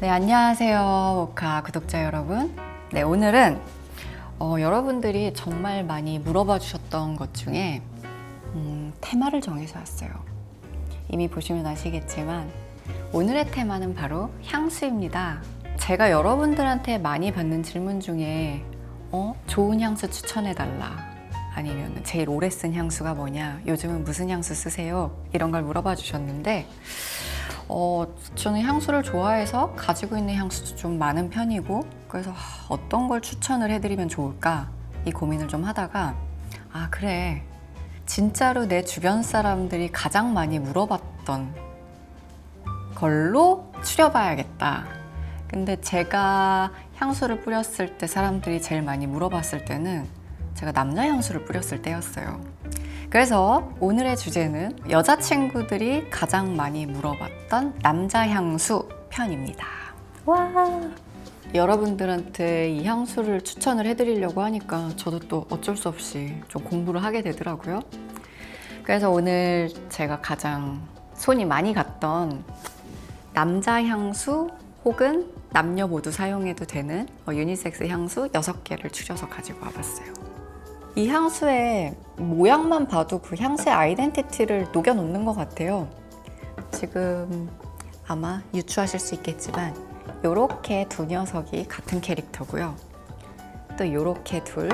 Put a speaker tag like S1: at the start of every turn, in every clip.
S1: 네, 안녕하세요. 모카 구독자 여러분. 네, 오늘은 여러분들이 정말 많이 물어봐 주셨던 것 중에 테마를 정해서 왔어요. 이미 보시면 아시겠지만 오늘의 테마는 바로 향수입니다. 제가 여러분들한테 많이 받는 질문 중에 좋은 향수 추천해달라, 아니면 제일 오래 쓴 향수가 뭐냐, 요즘은 무슨 향수 쓰세요, 이런 걸 물어봐 주셨는데 저는 향수를 좋아해서 가지고 있는 향수도 좀 많은 편이고, 그래서 어떤 걸 추천을 해드리면 좋을까 이 고민을 좀 하다가 그래, 진짜로 내 주변 사람들이 가장 많이 물어봤던 걸로 추려봐야겠다. 근데 제가 향수를 뿌렸을 때 사람들이 제일 많이 물어봤을 때는 제가 남자 향수를 뿌렸을 때였어요. 그래서 오늘의 주제는 여자친구들이 가장 많이 물어봤던 남자 향수 편입니다. 와! 여러분들한테 이 향수를 추천을 해드리려고 하니까 저도 또 어쩔 수 없이 좀 공부를 하게 되더라고요. 그래서 오늘 제가 가장 손이 많이 갔던 남자 향수 혹은 남녀 모두 사용해도 되는 유니섹스 향수 6개를 추려서 가지고 와봤어요. 이 향수의 모양만 봐도 그 향수의 아이덴티티를 녹여놓는 것 같아요. 지금 아마 유추하실 수 있겠지만 요렇게 두 녀석이 같은 캐릭터고요. 또 요렇게 둘,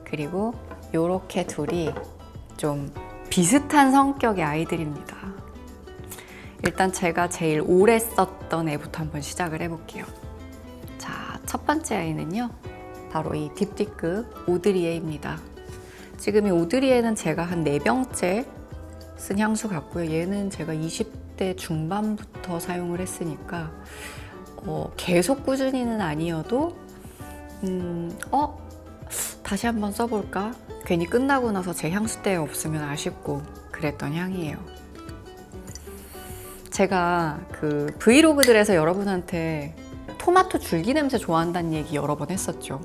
S1: 그리고 요렇게 둘이 좀 비슷한 성격의 아이들입니다. 일단 제가 제일 오래 썼던 애부터 한번 시작을 해볼게요. 자, 첫 번째 아이는요, 바로 이 딥디크 오드리에입니다. 지금 이 오드리에는 제가 한 4병째 쓴 향수 같고요. 얘는 제가 20대 중반부터 사용을 했으니까 계속 꾸준히는 아니어도 다시 한번 써볼까? 괜히 끝나고 나서 제 향수대에 없으면 아쉽고 그랬던 향이에요. 제가 그 브이로그들에서 여러분한테 토마토 줄기 냄새 좋아한다는 얘기 여러 번 했었죠.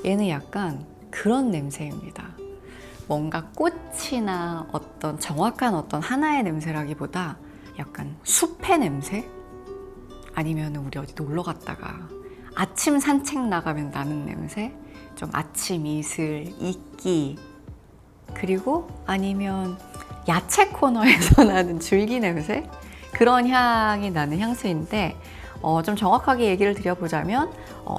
S1: 얘는 약간 그런 냄새입니다. 뭔가 꽃이나 어떤 정확한 어떤 하나의 냄새라기보다 약간 숲의 냄새? 아니면 우리 어디 놀러 갔다가 아침 산책 나가면 나는 냄새? 좀 아침 이슬, 이끼, 그리고 아니면 야채 코너에서 나는 줄기 냄새? 그런 향이 나는 향수인데, 좀 정확하게 얘기를 드려보자면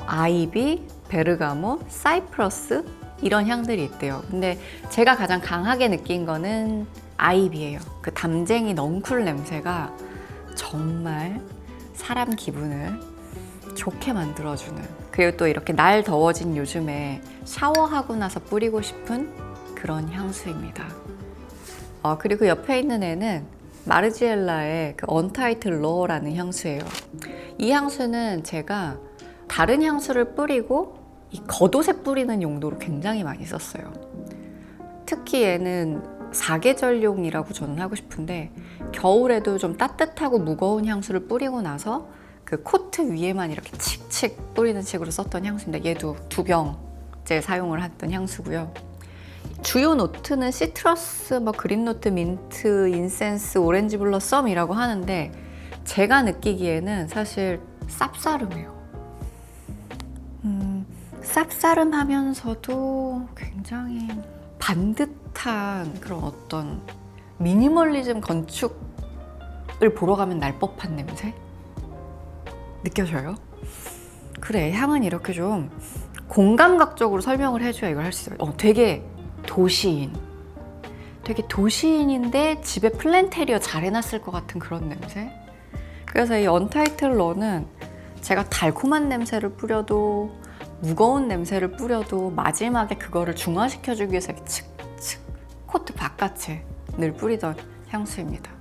S1: 아이비, 베르가모, 사이프러스 이런 향들이 있대요. 근데 제가 가장 강하게 느낀 거는 아이비예요. 그 담쟁이 넝쿨 냄새가 정말 사람 기분을 좋게 만들어주는, 그리고 또 이렇게 날 더워진 요즘에 샤워하고 나서 뿌리고 싶은 그런 향수입니다. 그리고 옆에 있는 애는 마르지엘라의 그 언타이틀 러라는 향수예요. 이 향수는 제가 다른 향수를 뿌리고 이 겉옷에 뿌리는 용도로 굉장히 많이 썼어요. 특히 얘는 사계절용이라고 저는 하고 싶은데, 겨울에도 좀 따뜻하고 무거운 향수를 뿌리고 나서 그 코트 위에만 이렇게 칙칙 뿌리는 식으로 썼던 향수인데, 얘도 2병째 사용을 했던 향수고요. 주요 노트는 시트러스, 그린 노트, 민트, 인센스, 오렌지 블러썸이라고 하는데, 제가 느끼기에는 사실 쌉싸름해요. 쌉싸름하면서도 굉장히 반듯한 그런 어떤 미니멀리즘 건축을 보러 가면 날 법한 냄새? 느껴져요? 그래, 향은 이렇게 좀 공감각적으로 설명을 해줘야 이걸 할 수 있어요. 되게 도시인인데 집에 플랜테리어 잘 해놨을 것 같은 그런 냄새? 그래서 이 언타이틀 러는 제가 달콤한 냄새를 뿌려도 무거운 냄새를 뿌려도 마지막에 그거를 중화시켜주기 위해서 이렇게 칙칙 코트 바깥에 늘 뿌리던 향수입니다.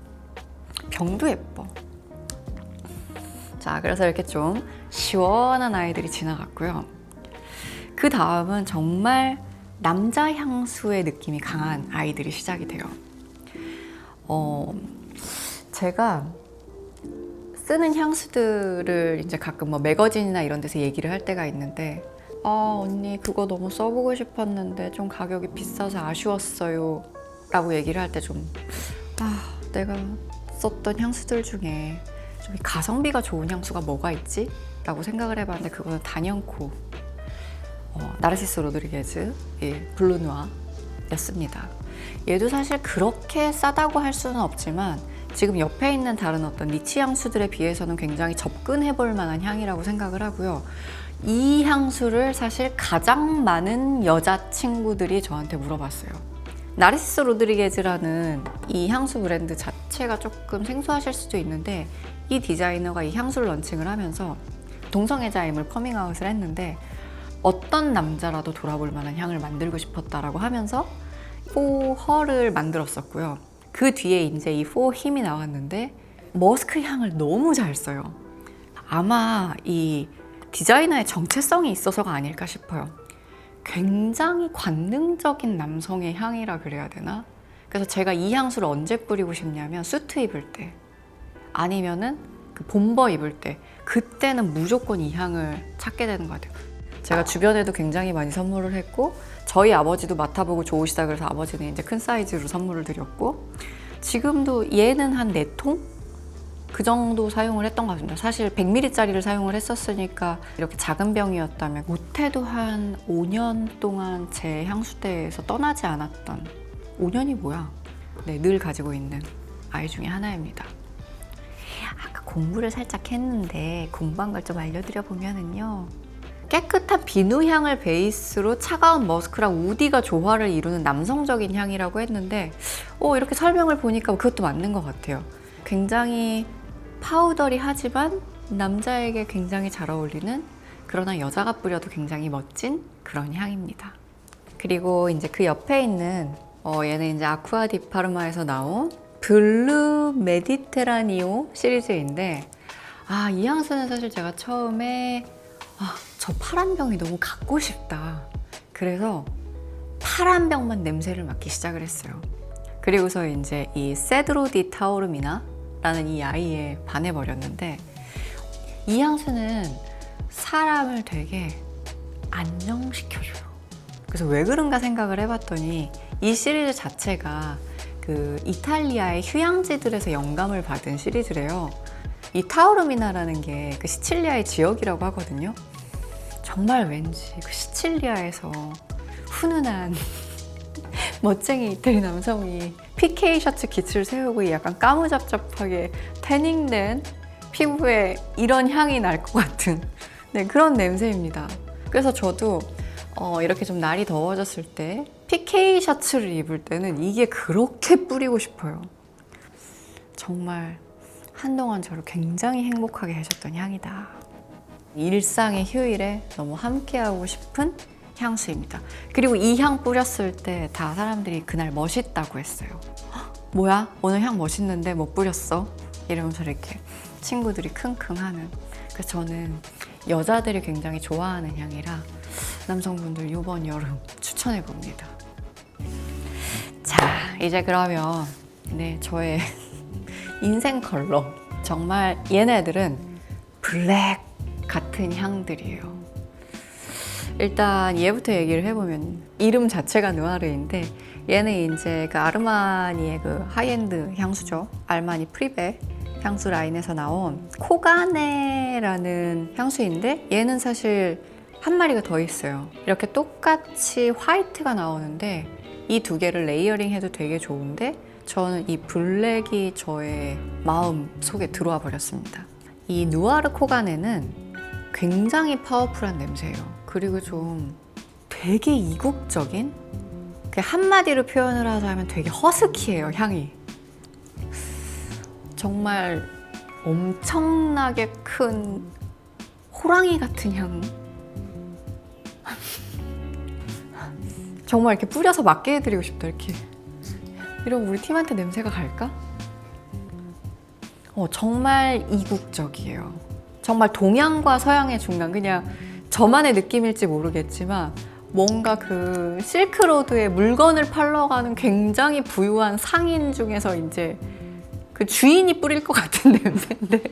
S1: 병도 예뻐. 자, 그래서 이렇게 좀 시원한 아이들이 지나갔고요. 그 다음은 정말 남자 향수의 느낌이 강한 아이들이 시작이 돼요. 제가 쓰는 향수들을 이제 가끔 매거진이나 이런 데서 얘기를 할 때가 있는데, 언니 그거 너무 써보고 싶었는데 좀 가격이 비싸서 아쉬웠어요 라고 얘기를 할 때 좀 내가 썼던 향수들 중에 좀 가성비가 좋은 향수가 뭐가 있지? 라고 생각을 해봤는데 그거는 단연코 나르시스 로드리게즈의 블루누아였습니다. 얘도 사실 그렇게 싸다고 할 수는 없지만 지금 옆에 있는 다른 어떤 니치 향수들에 비해서는 굉장히 접근해 볼 만한 향이라고 생각을 하고요. 이 향수를 사실 가장 많은 여자친구들이 저한테 물어봤어요. 나르시스 로드리게즈라는 이 향수 브랜드 자체가 조금 생소하실 수도 있는데 이 디자이너가 이 향수를 런칭을 하면서 동성애자임을 커밍아웃을 했는데 어떤 남자라도 돌아볼 만한 향을 만들고 싶었다라고 하면서 For Her를 만들었었고요. 그 뒤에 이제 이 For Him이 나왔는데 머스크 향을 너무 잘 써요. 아마 이 디자이너의 정체성이 있어서가 아닐까 싶어요. 굉장히 관능적인 남성의 향이라 그래야 되나? 그래서 제가 이 향수를 언제 뿌리고 싶냐면 수트 입을 때 아니면은 그 bomber 입을 때 그때는 무조건 이 향을 찾게 되는 것 같아요. 제가 주변에도 굉장히 많이 선물을 했고 저희 아버지도 맡아보고 좋으시다 그래서 아버지는 이제 큰 사이즈로 선물을 드렸고 지금도 얘는 한 4통? 그 정도 사용을 했던 것 같습니다. 사실 100ml짜리를 사용을 했었으니까 이렇게 작은 병이었다면 못해도 한 5년 동안 제 향수대에서 떠나지 않았던 5년이 뭐야? 네, 늘 가지고 있는 아이 중에 하나입니다. 아까 공부를 살짝 했는데 공부한 걸 좀 알려드려 보면은요. 깨끗한 비누향을 베이스로 차가운 머스크랑 우디가 조화를 이루는 남성적인 향이라고 했는데 이렇게 설명을 보니까 그것도 맞는 것 같아요. 굉장히 파우더리하지만 남자에게 굉장히 잘 어울리는 그러나 여자가 뿌려도 굉장히 멋진 그런 향입니다. 그리고 이제 그 옆에 있는 얘는 이제 아쿠아 디 파르마에서 나온 블루 메디테라니오 시리즈인데 이 향수는 사실 제가 처음에 저 파란 병이 너무 갖고 싶다. 그래서 파란 병만 냄새를 맡기 시작을 했어요. 그리고서 이제 이 세드로 디 타오르미나 라는 이 아이에 반해버렸는데 이 향수는 사람을 되게 안정시켜줘요. 그래서 왜 그런가 생각을 해봤더니 이 시리즈 자체가 그 이탈리아의 휴양지들에서 영감을 받은 시리즈래요. 이 타오르미나라는 게 그 시칠리아의 지역이라고 하거든요. 정말 왠지 그 시칠리아에서 훈훈한 멋쟁이 이태리 남성이 PK 셔츠 깃을 세우고 약간 까무잡잡하게 태닝된 피부에 이런 향이 날 것 같은 그런 냄새입니다. 그래서 저도 이렇게 좀 날이 더워졌을 때 PK 셔츠를 입을 때는 이게 그렇게 뿌리고 싶어요. 정말 한동안 저를 굉장히 행복하게 해줬던 향이다. 일상의 휴일에 너무 함께하고 싶은 향수입니다. 그리고 이 향 뿌렸을 때 다 사람들이 그날 멋있다고 했어요. 뭐야? 오늘 향 멋있는데 뭐 뿌렸어? 이러면서 이렇게 친구들이 킁킁하는. 그래서 저는 여자들이 굉장히 좋아하는 향이라 남성분들 이번 여름 추천해 봅니다. 자, 이제 그러면 저의 인생 컬러. 정말 얘네들은 블랙 같은 향들이에요. 일단 얘부터 얘기를 해보면 이름 자체가 누아르인데 얘는 이제 그 아르마니의 그 하이엔드 향수죠. 알마니 프리베 향수 라인에서 나온 코가네라는 향수인데 얘는 사실 한 마리가 더 있어요. 이렇게 똑같이 화이트가 나오는데 이 두 개를 레이어링 해도 되게 좋은데 저는 이 블랙이 저의 마음 속에 들어와 버렸습니다. 이 누아르 코가네는 굉장히 파워풀한 냄새예요. 그리고 좀 되게 이국적인? 한마디로 표현을 하자면 되게 허스키해요, 향이. 정말 엄청나게 큰 호랑이 같은 향. 정말 이렇게 뿌려서 맡게 해드리고 싶다, 이렇게. 이러면 우리 팀한테 냄새가 갈까? 정말 이국적이에요. 정말 동양과 서양의 중간, 그냥 저만의 느낌일지 모르겠지만 뭔가 그 실크로드에 물건을 팔러 가는 굉장히 부유한 상인 중에서 이제 그 주인이 뿌릴 것 같은 냄새인데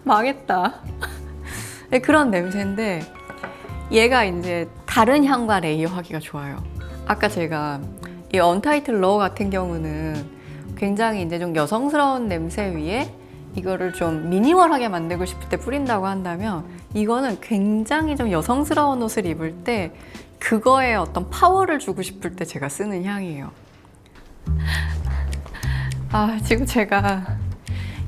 S1: 망했다. 그런 냄새인데 얘가 이제 다른 향과 레이어하기가 좋아요. 아까 제가 이 언타이틀 러 같은 경우는 굉장히 이제 좀 여성스러운 냄새 위에 이거를 좀 미니멀하게 만들고 싶을 때 뿌린다고 한다면 이거는 굉장히 좀 여성스러운 옷을 입을 때 그거에 어떤 파워를 주고 싶을 때 제가 쓰는 향이에요. 지금 제가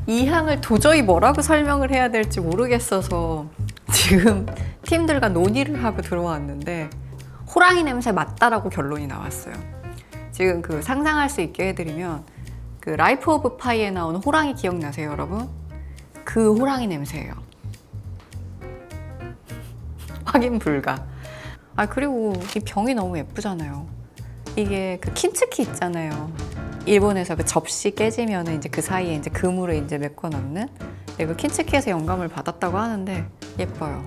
S1: 이 향을 도저히 뭐라고 설명을 해야 될지 모르겠어서 지금 팀들과 논의를 하고 들어왔는데 호랑이 냄새 맞다라고 결론이 나왔어요. 지금 그 상상할 수 있게 해드리면 그 라이프 오브 파이에 나오는 호랑이 기억나세요, 여러분? 그 호랑이 냄새예요. 확인 불가. 그리고 이 병이 너무 예쁘잖아요. 이게 그 킨츠키 있잖아요. 일본에서 그 접시 깨지면 이제 그 사이에 이제 금으로 이제 메꿔 넣는 그 킨츠키에서 영감을 받았다고 하는데 예뻐요.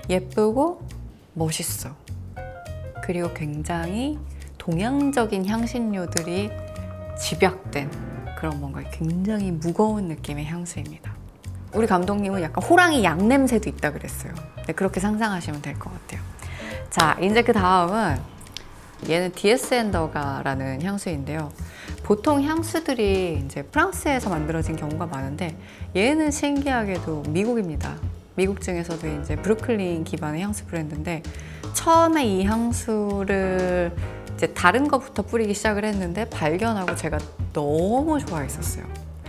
S1: 예쁘고 멋있어. 그리고 굉장히 동양적인 향신료들이 집약된 그런 뭔가 굉장히 무거운 느낌의 향수입니다. 우리 감독님은 약간 호랑이 양 냄새도 있다 그랬어요. 네, 그렇게 상상하시면 될 것 같아요. 자, 이제 그 다음은 얘는 디에스 앤더가라는 향수인데요. 보통 향수들이 이제 프랑스에서 만들어진 경우가 많은데 얘는 신기하게도 미국입니다. 미국 중에서도 이제 브루클린 기반의 향수 브랜드인데 처음에 이 향수를 이제 다른 것부터 뿌리기 시작을 했는데 발견하고 제가 너무 좋아했었어요.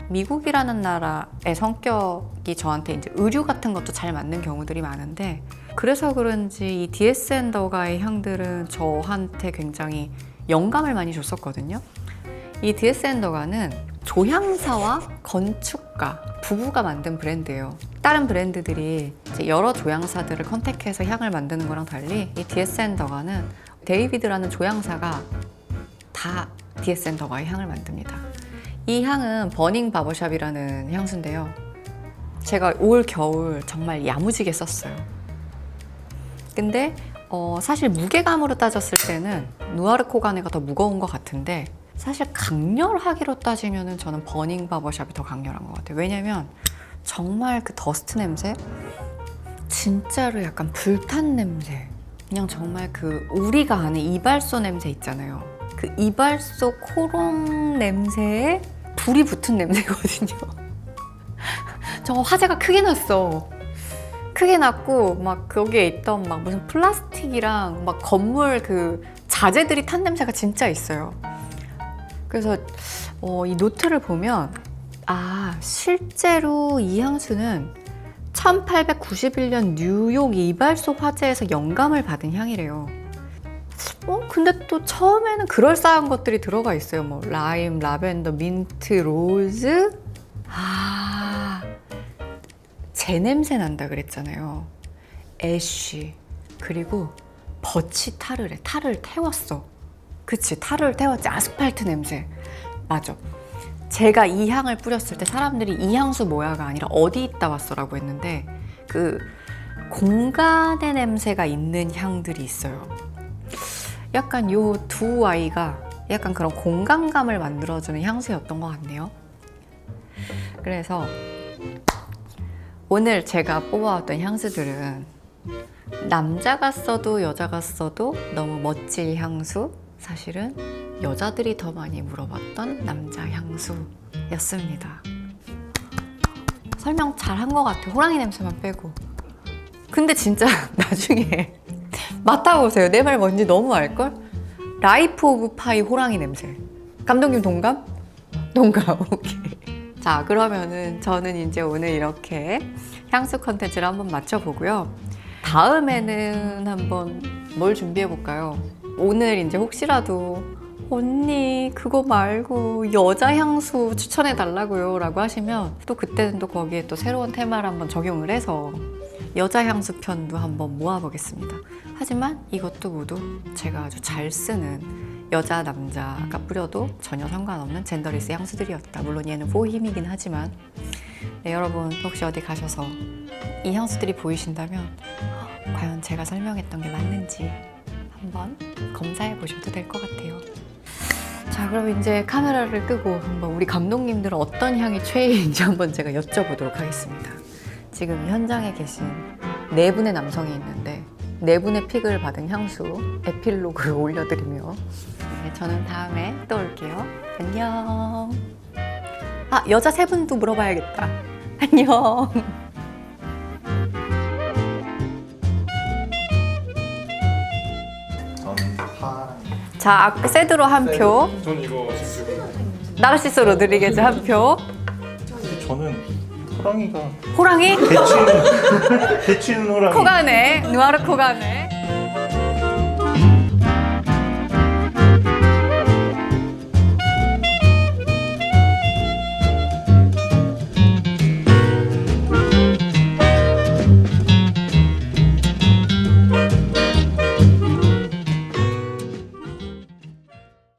S1: 미국이라는 나라의 성격이 저한테 이제 의류 같은 것도 잘 맞는 경우들이 많은데 그래서 그런지 이 디에스 앤더가의 향들은 저한테 굉장히 영감을 많이 줬었거든요. 이 디에스 앤더가는 조향사와 건축가 부부가 만든 브랜드예요. 다른 브랜드들이 이제 여러 조향사들을 컨택해서 향을 만드는 거랑 달리 이 디에스 앤더가는 데이비드라는 조향사가 다 디에스 앤더가의 향을 만듭니다. 이 향은 버닝 바버샵이라는 향수인데요. 제가 올 겨울 정말 야무지게 썼어요. 근데 사실 무게감으로 따졌을 때는 누아르 코가네가 더 무거운 것 같은데 사실 강렬하기로 따지면 저는 버닝 바버샵이 더 강렬한 것 같아요. 왜냐면 정말 그 더스트 냄새 진짜로 약간 불탄 냄새 그냥 정말 그 우리가 아는 이발소 냄새 있잖아요. 그 이발소 코롱 냄새에 불이 붙은 냄새거든요. 저 화재가 크게 났어. 크게 났고 막 거기에 있던 막 무슨 플라스틱이랑 막 건물 그 자재들이 탄 냄새가 진짜 있어요. 그래서 이 노트를 보면 실제로 이 향수는 1891년 뉴욕 이발소 화재에서 영감을 받은 향이래요. 근데 또 처음에는 그럴싸한 것들이 들어가 있어요. 뭐 라임, 라벤더, 민트, 로즈. 제 냄새 난다 그랬잖아요. 애쉬. 그리고 버치 타르래. 타르를 태웠어. 그치, 타르를 태웠지. 아스팔트 냄새. 맞아. 제가 이 향을 뿌렸을 때 사람들이 이 향수 뭐야가 아니라 어디 있다 왔어 라고 했는데 그 공간의 냄새가 있는 향들이 있어요. 약간 요 두 아이가 약간 그런 공간감을 만들어주는 향수였던 것 같네요. 그래서 오늘 제가 뽑아왔던 향수들은 남자가 써도 여자가 써도 너무 멋질 향수, 사실은 여자들이 더 많이 물어봤던 남자 향수였습니다. 설명 잘 한 것 같아요. 호랑이 냄새만 빼고. 근데 진짜 나중에 맡아보세요. 내 말 뭔지 너무 알걸? 라이프 오브 파이 호랑이 냄새. 감독님 동감? 동감. 오케이. 자, 그러면은 저는 이제 오늘 이렇게 향수 컨텐츠를 한번 맞춰보고요. 다음에는 한번 뭘 준비해볼까요? 오늘 이제 혹시라도 언니 그거 말고 여자 향수 추천해달라고요 라고 하시면 또 그때는 또 거기에 또 새로운 테마를 한번 적용을 해서 여자 향수 편도 한번 모아보겠습니다. 하지만 이것도 모두 제가 아주 잘 쓰는 여자 남자가 뿌려도 전혀 상관없는 젠더리스 향수들이었다. 물론 얘는 포힘이긴 하지만 네, 여러분 혹시 어디 가셔서 이 향수들이 보이신다면 과연 제가 설명했던 게 맞는지 한번 검사해 보셔도 될 것 같아요. 자, 그럼 이제 카메라를 끄고 한번 우리 감독님들은 어떤 향이 최애인지 한번 제가 여쭤보도록 하겠습니다. 지금 현장에 계신 4분의 남성이 있는데 네 분의 픽을 받은 향수 에필로그를 올려드리며 네, 저는 다음에 또 올게요. 안녕. 아, 여자 세 분도 물어봐야겠다. 안녕.
S2: 저는 파랑.
S1: 자, 세드로 한 표,
S2: 전 이거 지금.
S1: 나르시스 로드리게즈 한 표,
S2: 근데 저는 호랑이가
S1: 호랑이,
S2: 대치는 호랑이.
S1: 코가네, 누아르 코가네.